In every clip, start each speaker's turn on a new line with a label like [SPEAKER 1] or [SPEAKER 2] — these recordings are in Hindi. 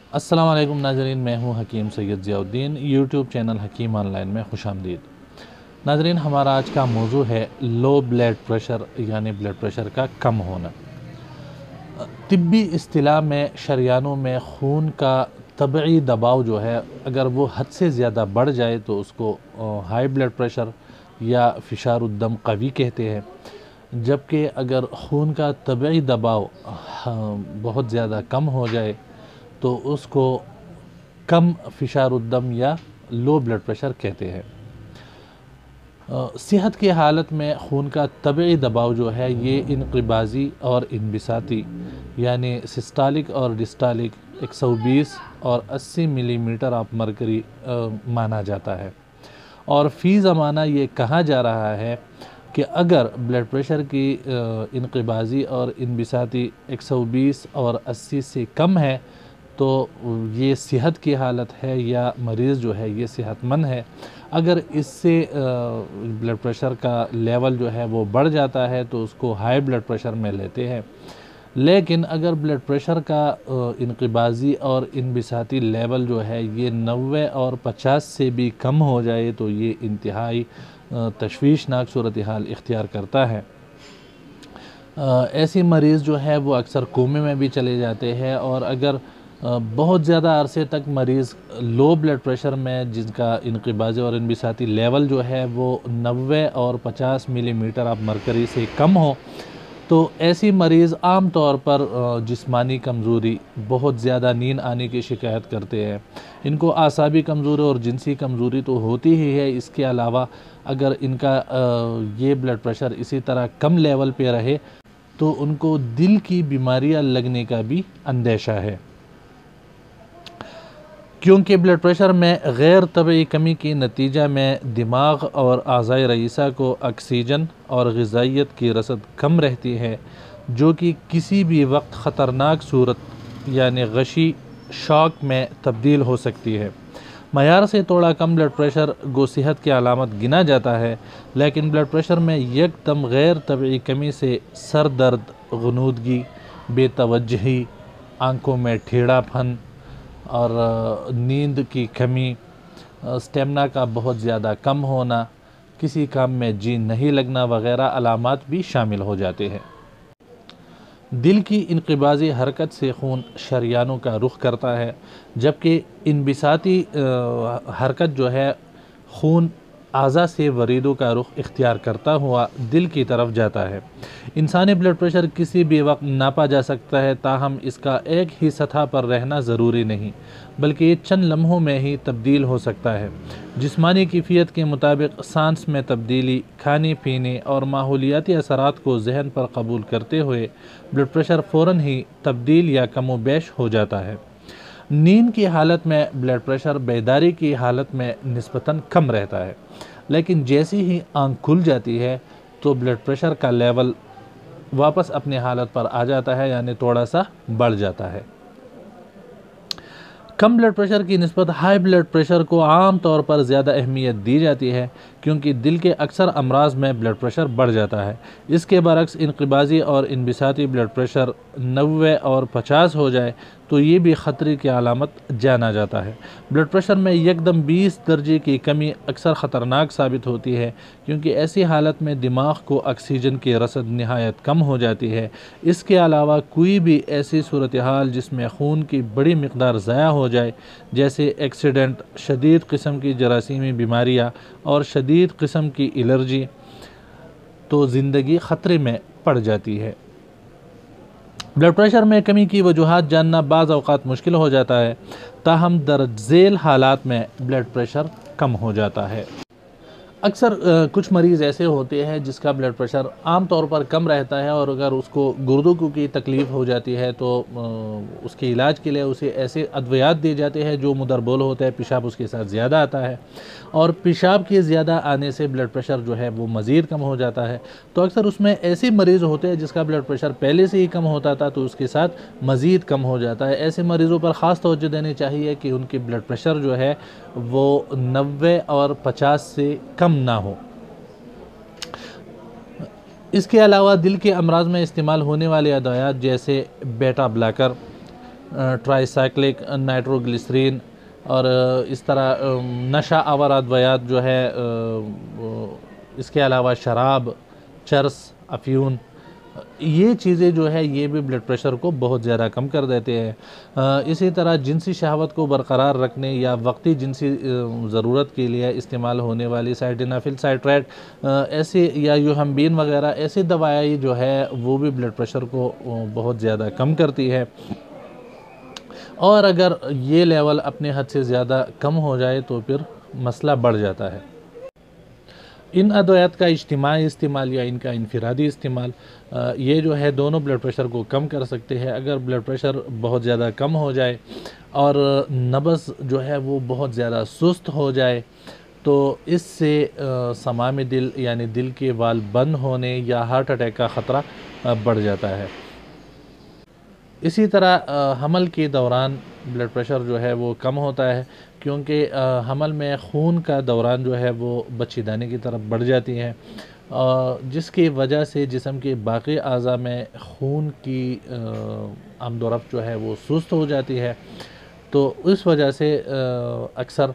[SPEAKER 1] अस्सलाम वालेकुम नाजरीन, मैं हूं हकीम सैयद ज़ियाउद्दीन। यूट्यूब चैनल हकीम ऑनलाइन में खुशामदीद। नाजरीन, हमारा आज का मौजू है लो ब्लड प्रेशर यानी ब्लड प्रेशर का कम होना। तिब्बी इस्तिलाह में शरियानों में खून का तबई दबाव जो है, अगर वो हद से ज़्यादा बढ़ जाए तो उसको हाई ब्लड प्रेशर या फ़िशारुद्दम कवी कहते हैं। जबकि अगर खून का तबई दबाव बहुत ज़्यादा कम हो जाए तो उसको कम फ़िशारुद्दम या लो ब्लड प्रेशर कहते हैं। सेहत की हालत में खून का तबई दबाव जो है ये इनक़िबाज़ी और इनबिसाती यानी सिस्टालिक और डिस्टालिक 120 और 80 मिलीमीटर ऑफ मरकरी माना जाता है। और फ़ी ज़माना ये कहा जा रहा है कि अगर ब्लड प्रेशर की इनक़िबाज़ी और इनबिसाती 120 और 80 से कम है तो ये सेहत की हालत है या मरीज़ जो है ये सेहतमंद है। अगर इससे ब्लड प्रेशर का लेवल जो है वो बढ़ जाता है तो उसको हाई ब्लड प्रेशर में लेते हैं। लेकिन अगर ब्लड प्रेशर का इनक़िबाज़ी और इनबिसाती लेवल जो है ये 90 और 50 से भी कम हो जाए तो ये इंतहाई तशवीशनाक सूरत हाल इख्तियार करता है। ऐसे मरीज़ जो है वो अक्सर कोमे में भी चले जाते हैं। और अगर बहुत ज़्यादा अरसे तक मरीज़ लो ब्लड प्रेशर में जिनका इनक़िबाज़ी और इनबिसाती लेवल जो है वो 90 और 50 मिलीमीटर ऑफ मरकरी से कम हो तो ऐसी मरीज़ आम तौर पर जिस्मानी कमज़ोरी, बहुत ज़्यादा नींद आने की शिकायत करते हैं। इनको आसाबी कमज़ोरी और जिनसी कमज़ोरी तो होती ही है, इसके अलावा अगर इनका ये ब्लड प्रेशर इसी तरह कम लेवल पे रहे तो उनको दिल की बीमारियां लगने का भी अंदेशा है। क्योंकि ब्लड प्रेशर में गैर तबई कमी के नतीजा में दिमाग और आज़ाए रईसा को ऑक्सीजन और ग़िज़ाइयत की रसद कम रहती है, जो कि किसी भी वक्त ख़तरनाक सूरत यानी गशी शॉक में तब्दील हो सकती है। मयार से थोड़ा कम ब्लड प्रेशर गो सेहत की अलामत गिना जाता है, लेकिन ब्लड प्रेशर में यकदम गैर तबई कमी से सर दर्द, गुनूदगी, बेतवज्जही, आँखों में टेढ़ापन और नींद की कमी, स्टेमिना का बहुत ज़्यादा कम होना, किसी काम में जी नहीं लगना वगैरह अलामात भी शामिल हो जाते हैं। दिल की इनक़िबाज़ी हरकत से खून शरियानों का रुख करता है, जबकि इनबिसाती हरकत जो है खून आज़ा से वरीदों का रुख इख्तियार करता हुआ दिल की तरफ जाता है। इंसानी ब्लड प्रेशर किसी भी वक्त नापा जा सकता है, ताहम इसका एक ही सतह पर रहना ज़रूरी नहीं, बल्कि ये चंद लम्हों में ही तब्दील हो सकता है। जिस्मानी कैफियत के मुताबिक सांस में तब्दीली, खाने पीने और माहौलियाती असरात को जहन पर कबूल करते हुए ब्लड प्रेशर फ़ौरन ही तब्दील या कमोबेश हो जाता है। नींद की हालत में ब्लड प्रेशर बेदारी की हालत में निस्बतन कम रहता है, लेकिन जैसी ही आँख खुल जाती है तो ब्लड प्रेशर का लेवल वापस अपनी हालत पर आ जाता है, यानी थोड़ा सा बढ़ जाता है। कम ब्लड प्रेशर की निस्बत हाई ब्लड प्रेशर को आम तौर पर ज़्यादा अहमियत दी जाती है, क्योंकि दिल के अक्सर अमराज में ब्लड प्रेशर बढ़ जाता है। इसके बरक्स इनक़िबाज़ी और इनबिसाती ब्लड प्रेशर 90 और 50 हो जाए तो ये भी ख़तरे की अलामत जाना जाता है। ब्लड प्रेशर में यकदम 20 दर्जे की कमी अक्सर ख़तरनाक साबित होती है, क्योंकि ऐसी हालत में दिमाग को ऑक्सीजन की रसद नहायत कम हो जाती है। इसके अलावा कोई भी ऐसी सूरत हाल जिसमें खून की बड़ी मकदार ज़ाया हो जाए, जैसे एक्सीडेंट, शदीद किस्म की जरासीमी बीमारियाँ और शदीद किस्म की एलर्जी, तो ज़िंदगी ख़तरे में पड़ जाती है। ब्लड प्रेशर में कमी की वजूहात जानना बाज़ औक़ात मुश्किल हो जाता है, ताहम दर्ज झेल हालात में ब्लड प्रेशर कम हो जाता है। अक्सर कुछ मरीज़ ऐसे होते हैं जिसका ब्लड प्रेशर आम तौर पर कम रहता है, और अगर उसको गुर्दों की तकलीफ़ हो जाती है तो उसके इलाज के लिए उसे ऐसे अद्वियात दिए जाते हैं जो मुदरबोल होता है, पेशाब उसके साथ ज़्यादा आता है, और पेशाब के ज़्यादा आने से ब्लड प्रेशर जो है वो मज़ीद कम हो जाता है। तो अक्सर उसमें ऐसे मरीज़ होते हैं जिसका ब्लड प्रेशर पहले से ही कम होता था तो उसके साथ मज़ीद कम हो जाता है। ऐसे मरीज़ों पर ख़ास तवज्जो देनी चाहिए कि उनकी ब्लड प्रेशर जो है वो 90 और 50 से कम ना हो। इसके अलावा दिल के अमराज में इस्तेमाल होने वाले अद्वियात जैसे बेटा ब्लॉकर, ट्राईसाइक्लिक नाइट्रोग्लिसरीन और इस तरह नशा आवर अद्वयात जो है, इसके अलावा शराब, चरस, अफ्यून, ये चीज़ें जो है ये भी ब्लड प्रेशर को बहुत ज़्यादा कम कर देते हैं। इसी तरह जिनसी शहावत को बरकरार रखने या वक्ती जिनसी ज़रूरत के लिए इस्तेमाल होने वाली साइडिनाफिल साइट्रेट ऐसे या यूहम्बीन वगैरह ऐसी दवाएं जो है वो भी ब्लड प्रेशर को बहुत ज़्यादा कम करती है। और अगर ये लेवल अपने हद से ज़्यादा कम हो जाए तो फिर मसला बढ़ जाता है। इन अद्वयात का इज्तिमाई इस्तेमाल या इनका इनफरादी इस्तेमाल ये जो है दोनों ब्लड प्रेशर को कम कर सकते हैं। अगर ब्लड प्रेशर बहुत ज़्यादा कम हो जाए और नब्ज़ जो है वो बहुत ज़्यादा सुस्त हो जाए तो इससे समाम दिल यानी दिल के वाल्व बंद होने या हार्ट अटैक का ख़तरा बढ़ जाता है। इसी तरह हमल के दौरान ब्लड प्रेशर जो है वो कम होता है क्योंकि हमल में खून का दौरान जो है वो बच्चेदानी की तरफ बढ़ जाती है, जिसकी वजह से जिस्म के बाकी अज़ा में खून की आमदोरफ़्त जो है वो सुस्त हो जाती है। तो इस वजह से अक्सर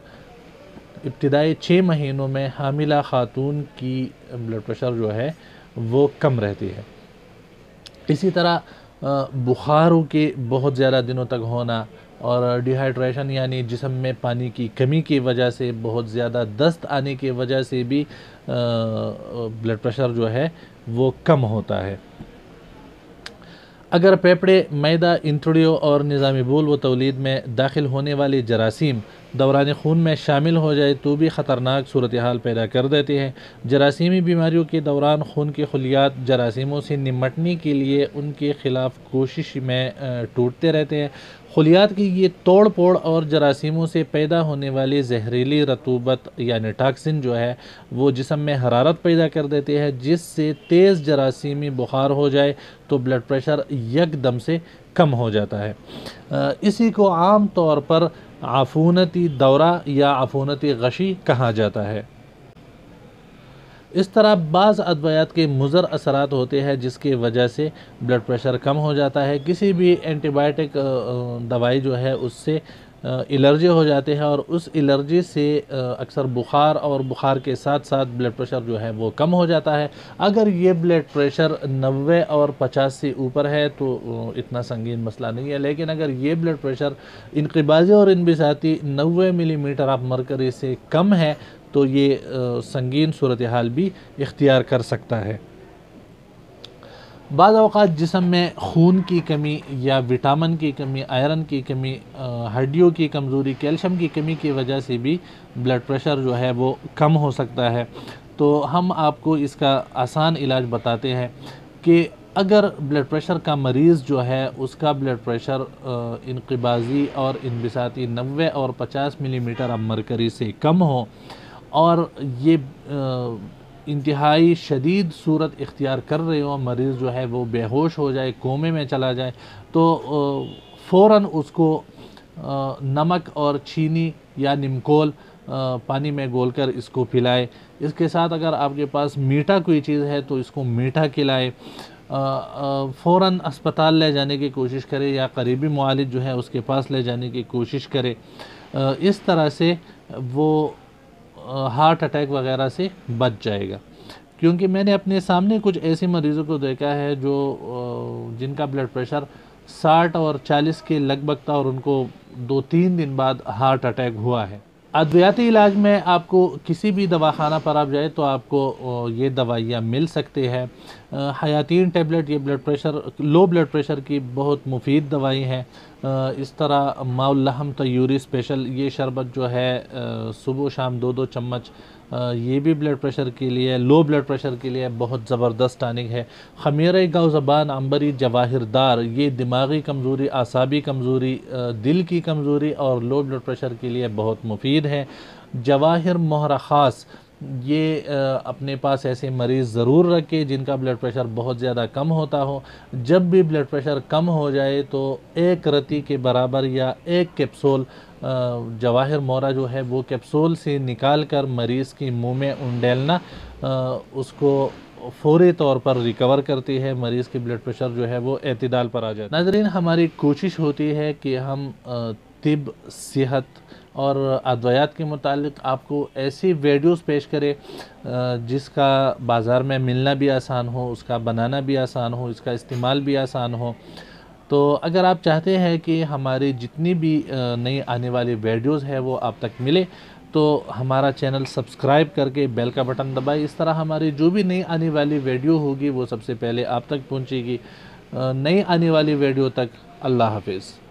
[SPEAKER 1] इब्तिदाई 6 महीनों में हामिला ख़ातून की ब्लड प्रेशर जो है वो कम रहती है। इसी तरह बुखारों के बहुत ज़्यादा दिनों तक होना और डिहाइड्रेशन यानी जिस्म में पानी की कमी की वजह से बहुत ज़्यादा दस्त आने की वजह से भी ब्लड प्रेशर जो है वो कम होता है। अगर फेफड़े, मैदा, इंथड़ियों और निज़ामी बूल व तौलीद में दाखिल होने वाले जरासीम दौरान खून में शामिल हो जाए तो भी ख़तरनाक सूरत हाल पैदा कर देते हैं। जरासीमी बीमारियों के दौरान खून के खलियात जरासीमों से निमटने के लिए उनके ख़िलाफ़ कोशिश में टूटते रहते हैं। खलियात की ये तोड़ फोड़ और जरासीमों से पैदा होने वाली जहरीली रतूबत यानी टॉक्सिन जो है वो जिस्म में हरारत पैदा कर देते हैं, जिससे तेज़ जरासीमी बुखार हो जाए तो ब्लड प्रेशर यकदम से कम हो जाता है। इसी को आम तौर पर आफूनती दौरा या आफूनती गशी कहा जाता है। इस तरह बाज़ अद्वयात के मुज़र असरात होते हैं जिसकी वजह से ब्लड प्रेशर कम हो जाता है। किसी भी एंटीबायोटिक दवाई जो है उससे एलर्जी हो जाते हैं और उस एलर्जी से अक्सर बुखार और बुखार के साथ साथ ब्लड प्रेशर जो है वो कम हो जाता है। अगर ये ब्लड प्रेशर 90 और 50 से ऊपर है तो इतना संगीन मसला नहीं है, लेकिन अगर ये ब्लड प्रेशर इनक़िबाज़ी और इनबिसाती 90 मिलीमीटर ऑफ मरकरी से कम है तो ये संगीन सूरत हाल भी इख्तियार कर सकता है। बाज़ औक़ात जिस्म में खून की कमी या विटामिन की कमी, आयरन की कमी, हड्डियों की कमज़ोरी, कैल्शियम की कमी की वजह से भी ब्लड प्रेशर जो है वो कम हो सकता है। तो हम आपको इसका आसान इलाज बताते हैं कि अगर ब्लड प्रेशर का मरीज़ जो है उसका ब्लड प्रेशर इनक़िबाज़ी और इनबिसाती 90 और 50 मिलीमीटर ऑफ मरकरी से कम हो और ये इंतहाई शदीद सूरत इख्तियार कर रहे हो, मरीज़ जो है वो बेहोश हो जाए, कोमे में चला जाए, तो फ़ौरन उसको नमक और चीनी या निमकोल पानी में घोलकर इसको पिलाए। इसके साथ अगर आपके पास मीठा कोई चीज़ है तो इसको मीठा खिलाए। फ़ौरन अस्पताल ले जाने की कोशिश करें या करीबी मुआलिज जो है उसके पास ले जाने की कोशिश करें। इस तरह से वो हार्ट अटैक वगैरह से बच जाएगा। क्योंकि मैंने अपने सामने कुछ ऐसे मरीज़ों को देखा है जो जिनका ब्लड प्रेशर 60 और 40 के लगभग था और उनको 2-3 दिन बाद हार्ट अटैक हुआ है। अद्वियाती इलाज में आपको किसी भी दवाखाना पर आप जाए तो आपको ये दवाइयाँ मिल सकते हैं। हयातीन टैबलेट ये लो ब्लड प्रेशर की बहुत मुफीद दवाई है। इस तरह माउल्लहम तयूरी स्पेशल ये शरबत जो है सुबह शाम 2-2 चम्मच ये भी ब्लड प्रेशर के लिए, लो ब्लड प्रेशर के लिए बहुत ज़बरदस्त टॉनिक है। खमीर गाव ज़बान अंबरी जवाहिरदार ये दिमागी कमज़ोरी, आसाबी कमज़ोरी, दिल की कमज़ोरी और लो ब्लड प्रेशर के लिए बहुत मुफीद है। जवाहिर मोहरा ख़ास ये अपने पास ऐसे मरीज़ ज़रूर रखें जिनका ब्लड प्रेशर बहुत ज़्यादा कम होता हो। जब भी ब्लड प्रेशर कम हो जाए तो 1 रत्ती के बराबर या 1 कैप्सूल जवाहिर मोहरा जो है वो कैप्सूल से निकाल कर मरीज़ के मुँह में उंडेलना, उसको फ़ौरी तौर पर रिकवर करती है, मरीज़ की ब्लड प्रेशर जो है वो एतदाल पर आ जाता है। नाज़रीन, हमारी कोशिश होती है कि हम तिब, सेहत और अद्वियात के मुतालिक आपको ऐसी वीडियोस पेश करें जिसका बाज़ार में मिलना भी आसान हो, उसका बनाना भी आसान हो, इसका इस्तेमाल भी आसान हो। तो अगर आप चाहते हैं कि हमारी जितनी भी नई आने वाली वीडियोस है वो आप तक मिले, तो हमारा चैनल सब्सक्राइब करके बेल का बटन दबाएं। इस तरह हमारी जो भी नई आने वाली वीडियो होगी वो सबसे पहले आप तक पहुंचेगी। नई आने वाली वीडियो तक अल्लाह हाफिज़।